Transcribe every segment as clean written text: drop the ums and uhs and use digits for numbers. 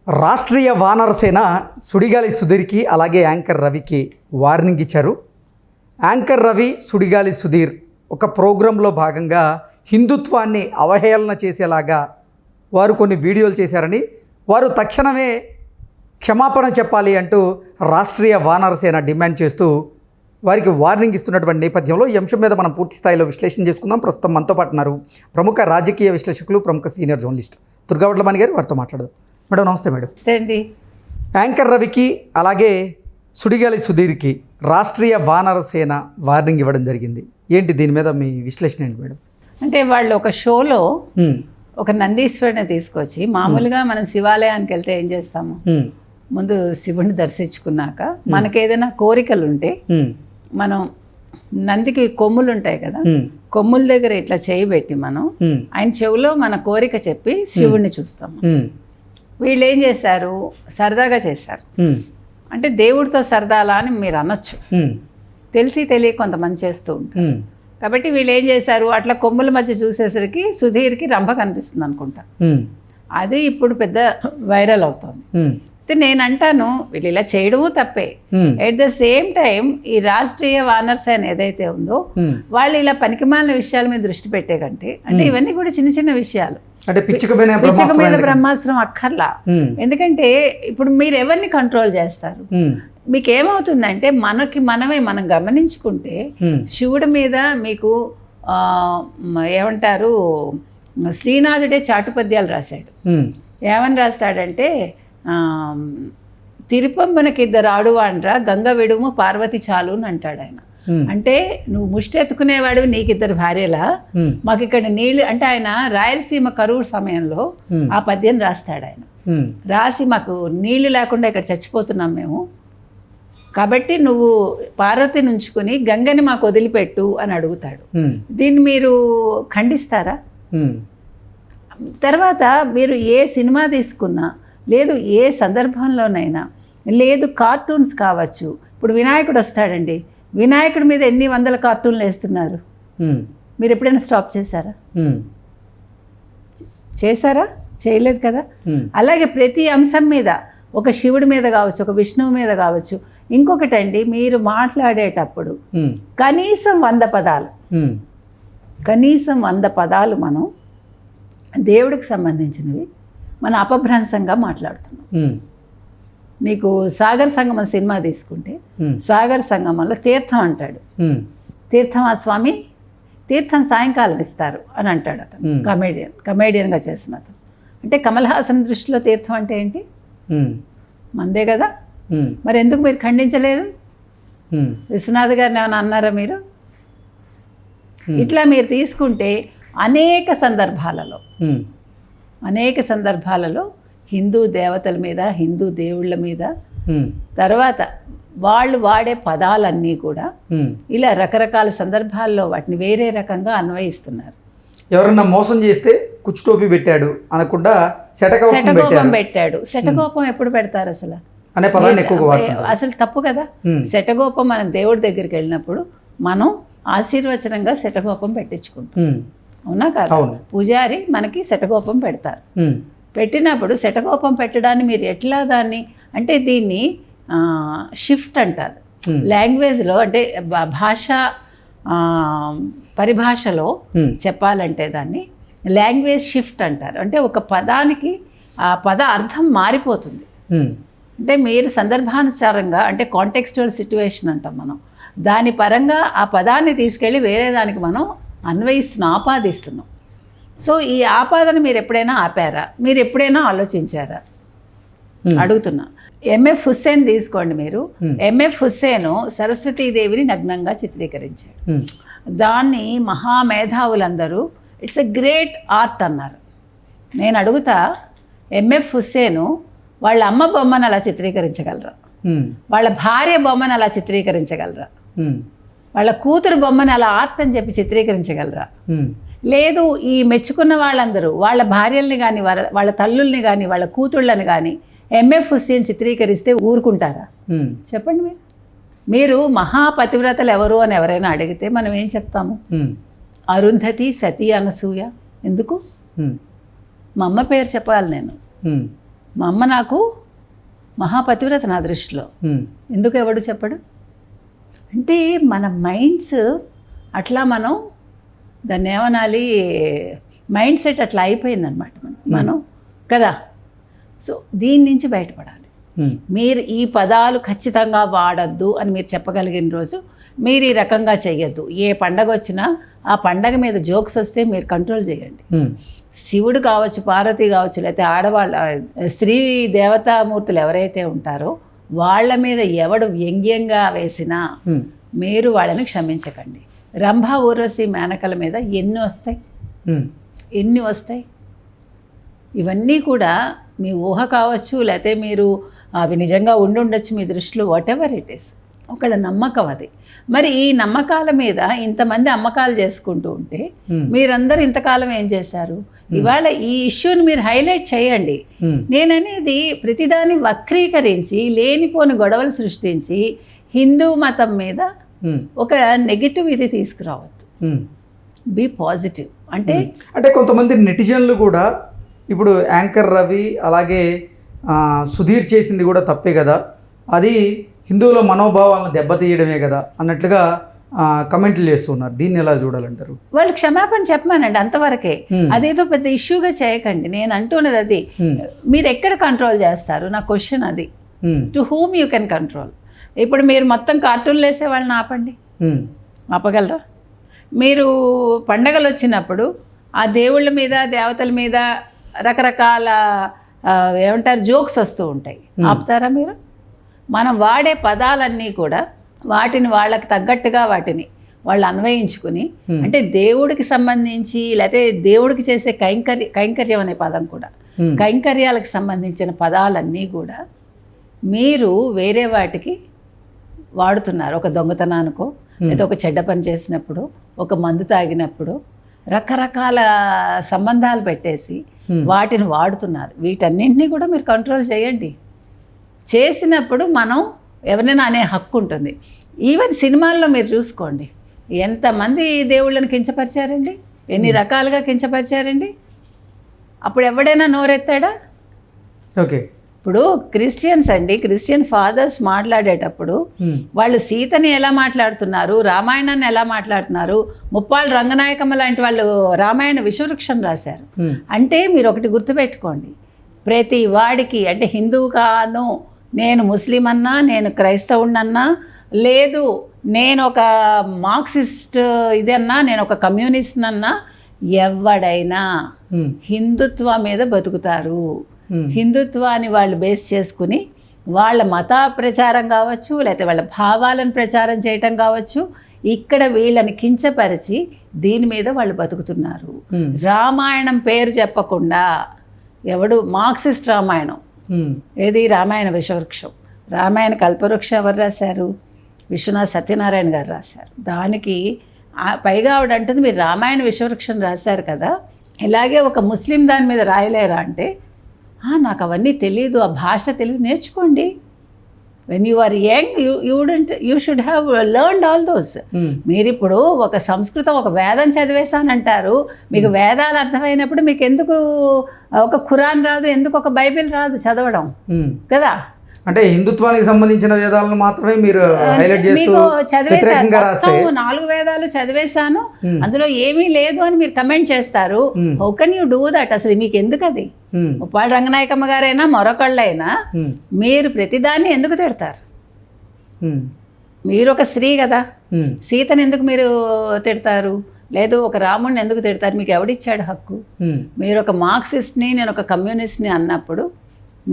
రాష్ట్రీయ వానరసేన సుడిగాలి సుధీర్కి అలాగే యాంకర్ రవికి వార్నింగ్ ఇచ్చారు. యాంకర్ రవి, సుడిగాలి సుధీర్ ఒక ప్రోగ్రాంలో భాగంగా హిందుత్వాన్ని అవహేళన చేసేలాగా వారు కొన్ని వీడియోలు చేశారని, వారు తక్షణమే క్షమాపణ చెప్పాలి అంటూ రాష్ట్రీయ వానరసేన డిమాండ్ చేస్తూ వారికి వార్నింగ్ ఇస్తున్నటువంటి నేపథ్యంలో ఈ అంశం మీద మనం పూర్తి స్థాయిలో విశ్లేషణ చేసుకుందాం. ప్రస్తుతం మనతో పాటు ఉన్నారు ప్రముఖ రాజకీయ విశ్లేషకులు, ప్రముఖ సీనియర్ జర్నలిస్ట్ దుర్గావట్లమణి గారు. వారితో మాట్లాడదాం. మేడం నమస్తే. మేడం అండి. యాంకర్ రవికి అలాగే సుడిగాలి సుధీర్కి రాష్ట్రీయ వానరసేన వార్నింగ్ ఇవ్వడం జరిగింది. ఏంటి దీని మీద మీ విశ్లేషణ ఏంటి మేడం? అంటే వాళ్ళు ఒక షోలో ఒక నందీశ్వరుని తీసుకొచ్చి, మామూలుగా మనం శివాలయానికి వెళ్తే ఏం చేస్తాము, ముందు శివుడిని దర్శించుకున్నాక మనకి ఏదైనా కోరికలు ఉంటే మనం నందికి కొమ్ములు ఉంటాయి కదా, కొమ్ముల దగ్గర ఇట్లా చేయి పెట్టి మనం ఆయన చెవులో మన కోరిక చెప్పి శివుడిని చూస్తాము. వీళ్ళు ఏం చేశారు, సరదాగా చేశారు. అంటే దేవుడితో సరదాలా అని మీరు అనొచ్చు, తెలిసి తెలియ కొంతమంది చేస్తూ ఉంటారు. కాబట్టి వీళ్ళు ఏం చేశారు, అట్లా కొమ్ముల మధ్య చూసేసరికి సుధీర్కి రంభ కనిపిస్తుంది అనుకుంటా. అది ఇప్పుడు పెద్ద వైరల్ అవుతుంది. అయితే నేను అంటాను, వీళ్ళు ఇలా చేయడము తప్పే. ఎట్ ద సేమ్ టైం ఈ రాష్ట్రీయ వానరసేన ఏదైతే ఉందో వాళ్ళు ఇలా పనికిమాలిన విషయాల మీద దృష్టి పెట్టే కంటే, అంటే ఇవన్నీ కూడా చిన్న చిన్న విషయాలు, అంటే పిచ్చుక మీద బ్రహ్మాస్త్రం అక్కర్లా. ఎందుకంటే ఇప్పుడు మీరు ఎవరిని కంట్రోల్ చేస్తారు? మీకు ఏమవుతుందంటే, మనం గమనించుకుంటే శివుడి మీద మీకు ఏమంటారు, శ్రీనాథుడే చాటుపద్యాలు రాశాడు. ఏమని రాస్తాడంటే, తిరుపంబనకి ఇద్దరు ఆడువాండ్రా, గంగ విడుము పార్వతి చాలు అని అంటాడు ఆయన. అంటే నువ్వు ముష్టి ఎత్తుకునేవాడు, నీకు ఇద్దరు భార్యలా, మాకు ఇక్కడ నీళ్ళు అంటే, ఆయన రాయలసీమ కరువు సమయంలో ఆ పద్యం రాస్తాడు ఆయన. రాసి మాకు నీళ్లు లేకుండా ఇక్కడ చచ్చిపోతున్నాం మేము, కాబట్టి నువ్వు పార్వతిని ఉంచుకుని గంగని మాకు వదిలిపెట్టు అని అడుగుతాడు. దీన్ని మీరు ఖండిస్తారా? తర్వాత మీరు ఏ సినిమా తీసుకున్నా, లేదు ఏ సందర్భంలోనైనా, లేదు కార్టూన్స్ కావచ్చు. ఇప్పుడు వినాయకుడు వస్తాడండి, వినాయకుడి మీద ఎన్ని వందల కార్టూన్లు వేస్తున్నారు. మీరు ఎప్పుడైనా స్టాప్ చేశారా? చేయలేదు కదా. అలాగే ప్రతి అంశం మీద, ఒక శివుడి మీద కావచ్చు, ఒక విష్ణువు మీద కావచ్చు. ఇంకొకటండి, మీరు మాట్లాడేటప్పుడు కనీసం 100 పదాలు మనం దేవుడికి సంబంధించినవి మనం అపభ్రంశంగా మాట్లాడుతున్నాం. మీకు సాగర్ సంగమం సినిమా తీసుకుంటే, సాగర్ సంగమంలో తీర్థం అంటాడు. తీర్థం ఆ స్వామి, తీర్థం సాయంకాలం ఇస్తారు అని అంటాడు అతను. కమేడియన్గా చేసిన అతను. అంటే కమల్ హాసన్ దృష్టిలో తీర్థం అంటే ఏంటి? మందే కదా. మరి ఎందుకు మీరు ఖండించలేదు? విశ్వనాథ్ గారిని ఏమైనా అన్నారా మీరు? ఇట్లా మీరు తీసుకుంటే అనేక సందర్భాలలో హిందూ దేవతల మీద, హిందూ దేవుళ్ళ మీద, తర్వాత వాళ్ళు వాడే పదాలన్నీ కూడా ఇలా రకరకాల సందర్భాల్లో వాటిని వేరే రకంగా అన్వయిస్తున్నారు. ఎవరన్నా మోసం చేస్తే కుచ్చుటోపి పెట్టాడు అనకుండా శటకోపం పెట్టాడు. శటకోపం ఎప్పుడు పెడతారు అసలు అనే పదాన్ని ఎక్కువగా వాడతారు. అసలు తప్పు కదా. శటకోపం మనం దేవుడి దగ్గరికి వెళ్ళినప్పుడు మనం ఆశీర్వచనంగా శటకోపం పెట్టించుకుంటాం, అవునా కాదు? పూజారి మనకి శటకోపం పెడతారు. పెట్టినప్పుడు శటకోపం పెట్టడాన్ని మీరు ఎట్లా దాన్ని, అంటే దీన్ని షిఫ్ట్ అంటారు లాంగ్వేజ్లో, అంటే భాష పరిభాషలో చెప్పాలంటే దాన్ని లాంగ్వేజ్ షిఫ్ట్ అంటారు. అంటే ఒక పదానికి ఆ పద అర్థం మారిపోతుంది. అంటే మీరు సందర్భానుసారంగా, అంటే కాంటెక్స్చువల్ సిట్యువేషన్ అంటాం మనం, దాని పరంగా ఆ పదాన్ని తీసుకెళ్ళి వేరే దానికి మనం అన్వయిస్తున్నాం, ఆపాదిస్తున్నాం. సో ఈ ఆపాదన మీరు ఎప్పుడైనా ఆపారా? మీరు ఎప్పుడైనా ఆలోచించారా? అడుగుతున్నా. ఎంఎఫ్ హుస్సేన్ తీసుకోండి మీరు. ఎంఎఫ్ హుస్సేన్ సరస్వతీదేవిని నగ్నంగా చిత్రీకరించాడు. దాన్ని మహామేధావులందరూ ఇట్స్ ఎ గ్రేట్ ఆర్ట్ అన్నారు. నేను అడుగుతా, ఎంఎఫ్ హుస్సేన్ వాళ్ళ అమ్మ బొమ్మను అలా చిత్రీకరించగలరా? వాళ్ళ భార్య బొమ్మను అలా చిత్రీకరించగలరా? వాళ్ళ కూతురు బొమ్మను అలా ఆర్ట్ అని చెప్పి చిత్రీకరించగలరా? లేదు, ఈ మెచ్చుకున్న వాళ్ళందరూ వాళ్ళ భార్యల్ని కానీ, వాళ్ళ తల్లుల్ని కానీ, వాళ్ళ కూతుళ్ళని కానీ ఎంఎఫ్ హుస్సేన్ చిత్రీకరిస్తే ఊరుకుంటారా? చెప్పండి. మీరు మహాపతివ్రతలు ఎవరు అని ఎవరైనా అడిగితే మనం ఏం చెప్తాము? అరుంధతి, సతీ, అనసూయ. ఎందుకు? మా అమ్మ పేరు చెప్పాలి నేను. మా అమ్మ నాకు మహాపతివ్రత నా దృష్టిలో. ఎందుకు ఎవడు చెప్పడు? అంటే మన మైండ్స్ అట్లా మనం దాన్ని ఏమనాలి, మైండ్ సెట్ అట్లా అయిపోయిందనమాట మనం కదా. సో దీని నుంచి బయటపడాలి. మీరు ఈ పదాలు ఖచ్చితంగా వాడద్దు అని మీరు చెప్పగలిగిన రోజు మీరు ఈ రకంగా చెయ్యొద్దు. ఏ పండగ వచ్చినా ఆ పండగ మీద జోక్స్ వస్తే మీరు కంట్రోల్ చేయండి. శివుడు కావచ్చు, పార్వతి కావచ్చు, లేకపోతే ఆడవాళ్ళ స్త్రీ దేవతామూర్తులు ఎవరైతే ఉంటారో వాళ్ళ మీద ఎవడు వ్యంగ్యంగా వేసినా మీరు వాళ్ళని క్షమించకండి. రంభ, ఊర్వశి, మేనకల మీద ఎన్ని వస్తాయి. ఇవన్నీ కూడా మీ ఊహ కావచ్చు, లేకపోతే మీరు అవి నిజంగా ఉండుండొచ్చు మీ దృష్టిలో, వాట్ ఎవర్ ఇట్ ఈస్. ఒకళ్ళ నమ్మకం అది. మరి ఈ నమ్మకాల మీద ఇంతమంది అమ్మకాలు చేసుకుంటూ ఉంటే మీరందరూ ఇంతకాలం ఏం చేశారు? ఇవాళ ఈ ఇష్యూని మీరు హైలైట్ చేయండి. నేననేది ప్రతిదాన్ని వక్రీకరించి లేనిపోని గొడవలు సృష్టించి హిందూ మతం మీద ఒక నెగిటివ్ ఇది తీసుకురావద్దు. Be positive. అంటే కొంతమంది నెటిజన్లు కూడా ఇప్పుడు యాంకర్ రవి అలాగే సుధీర్ చేసింది కూడా తప్పే కదా, అది హిందువుల మనోభావాలను దెబ్బతీయడమే కదా అన్నట్లుగా కమెంట్లు చేస్తున్నారు. దీన్ని ఎలా చూడాలంటారు? వాళ్ళు క్షమాపణ చెప్పమానండి, అంతవరకే. అదేదో పెద్ద ఇష్యూగా చేయకండి. నేను అంటున్నది అది. మీరు ఎక్కడ కంట్రోల్ చేస్తారు? నా క్వశ్చన్ అది. To whom you can control. ఇప్పుడు మీరు మొత్తం కార్టూన్లు వేసే వాళ్ళని ఆపండి, ఆపగలరా? మీరు పండగలు వచ్చినప్పుడు ఆ దేవుళ్ళ మీద, దేవతల మీద రకరకాల ఏమంటారు జోక్స్ వస్తూ ఉంటాయి, ఆపుతారా మీరు? మనం వాడే పదాలన్నీ కూడా వాటిని వాళ్ళకి తగ్గట్టుగా వాటిని వాళ్ళు అన్వయించుకుని, అంటే దేవుడికి సంబంధించి లేకపోతే దేవుడికి చేసే కైంకర్యం అనే పదం కూడా, కైంకర్యాలకు సంబంధించిన పదాలన్నీ కూడా మీరు వేరే వాటికి వాడుతున్నారు. ఒక దొంగతనానికో, లేదా ఒక చెడ్డ పని చేసినప్పుడు, ఒక మందు తాగినప్పుడు రకరకాల సంబంధాలు పెట్టేసి వాటిని వాడుతున్నారు. వీటన్నింటినీ కూడా మీరు కంట్రోల్ చేయండి. చేసినప్పుడు మనం ఎవరైనా అనే హక్కు ఉంటుంది. ఈవెన్ సినిమాల్లో మీరు చూసుకోండి, ఎంతమంది దేవుళ్ళని కించపరిచారండి, ఎన్ని రకాలుగా కించపరిచారండి. అప్పుడు ఎవడైనా నోరెత్తాడా? ఓకే. ఇప్పుడు క్రిస్టియన్స్ అండి, క్రిస్టియన్ ఫాదర్స్ మాట్లాడేటప్పుడు వాళ్ళు సీతని ఎలా మాట్లాడుతున్నారు, రామాయణాన్ని ఎలా మాట్లాడుతున్నారు. ముప్పాళ్ళ రంగనాయకమ్మ లాంటి వాళ్ళు రామాయణ విశ్వవృక్షం రాశారు. అంటే మీరు ఒకటి గుర్తుపెట్టుకోండి, ప్రతి వాడికి, అంటే హిందువుగాను, నేను ముస్లిం అన్నా, నేను క్రైస్తవుడినన్నా, లేదు నేను ఒక మార్క్సిస్ట్ ఇదన్నా, నేను ఒక కమ్యూనిస్ట్ అన్నా, ఎవడైనా హిందుత్వం మీద బతుకుతారు. హిందుత్వాన్ని వాళ్ళు బేస్ చేసుకుని వాళ్ళ మత ప్రచారం కావచ్చు, లేకపోతే వాళ్ళ భావాలను ప్రచారం చేయటం కావచ్చు, ఇక్కడ వీళ్ళని కించపరిచి దీని మీద వాళ్ళు బతుకుతున్నారు. రామాయణం పేరు చెప్పకుండా ఎవడు మార్క్సిస్ట్ రామాయణం, ఏది రామాయణ విశ్వవృక్షం, రామాయణ కల్పవృక్షం ఎవరు రాశారు? విశ్వనాథ్ సత్యనారాయణ గారు రాశారు. దానికి పైగా ఆవిడ అంటుంది, మీరు రామాయణ విశ్వవృక్షం రాశారు కదా, ఇలాగే ఒక ముస్లిం దాని మీద రాయలేరా అంటే, నాకు అవన్నీ తెలియదు, ఆ భాష తెలియదు, నేర్చుకోండి. When you are young you should have learned all those. మీరు ఇప్పుడు ఒక సంస్కృతం, ఒక వేదం చదివేశానంటారు, మీకు వేదాలు అర్థమైనప్పుడు మీకు ఎందుకు ఒక ఖురాన్ రాదు, ఎందుకు ఒక బైబిల్ రాదు చదవడం కదా? అంటే హిందుత్వానికి సంబంధించిన వేదాలను మాత్రమే మీరు హైలైట్ చేస్తూ వ్యతిరేకంగా రాస్తే, 4 వేదాలు చదివేశాను అందులో ఏమీ లేదు అని మీరు కమెంట్ చేస్తారు. How can you do that? అసలు మీకు ఎందుకు అది? ముప్పాళ్ళ రంగనాయకమ్మ గారైనా మరొకళ్ళైనా మీరు ప్రతిదాన్ని ఎందుకు తిడతారు? మీరు ఒక స్త్రీ కదా, సీతను ఎందుకు మీరు తిడతారు? లేదు ఒక రాముడిని ఎందుకు తిడతారు? మీకు ఎవడిచ్చాడు హక్కు? మీరు ఒక మార్క్సిస్ట్ని, నేను ఒక కమ్యూనిస్ట్ని అన్నప్పుడు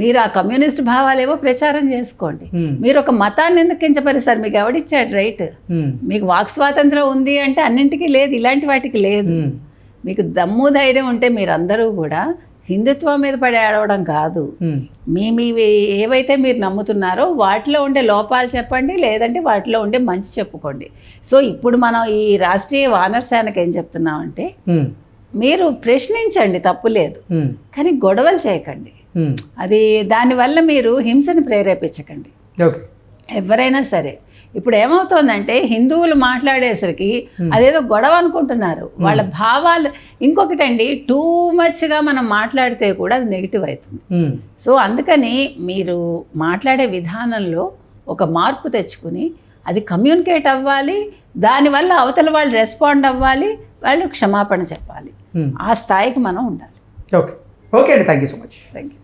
మీరు ఆ కమ్యూనిస్ట్ భావాలేవో ప్రచారం చేసుకోండి. మీరు ఒక మతాన్ని ఎందుకు కించపరుస్తారు? మీకు ఎవడిచ్చాడు రైట్? మీకు వాక్ స్వాతంత్రం ఉంది అంటే అన్నింటికీ లేదు, ఇలాంటి వాటికి లేదు. మీకు దమ్ము ధైర్యం ఉంటే మీరందరూ కూడా హిందుత్వం మీద పడి ఆడవడం కాదు, మీవి ఏవైతే మీరు నమ్ముతున్నారో వాటిలో ఉండే లోపాలు చెప్పండి, లేదంటే వాటిలో ఉండే మంచి చెప్పుకోండి. సో ఇప్పుడు మనం ఈ రాష్ట్రీయ వానర సేనకి ఏం చెప్తున్నామంటే, మీరు ప్రశ్నించండి, తప్పు లేదు, కానీ గొడవలు చేయకండి. అది దానివల్ల మీరు హింసని ప్రేరేపించకండి. ఓకే. ఎవరైనా సరే ఇప్పుడు ఏమవుతోందంటే హిందువులు మాట్లాడేసరికి అదేదో గొడవ అనుకుంటున్నారు. వాళ్ళ భావాలు ఇంకొకటండి, టూ మచ్గా మనం మాట్లాడితే కూడా అది నెగిటివ్ అవుతుంది. సో అందుకని మీరు మాట్లాడే విధానంలో ఒక మార్పు తెచ్చుకుని అది కమ్యూనికేట్ అవ్వాలి, దానివల్ల అవతల వాళ్ళు రెస్పాండ్ అవ్వాలి, వాళ్ళు క్షమాపణ చెప్పాలి. ఆ స్థాయికి మనం ఉండాలి. ఓకే అండి, thank you so much. Thank you.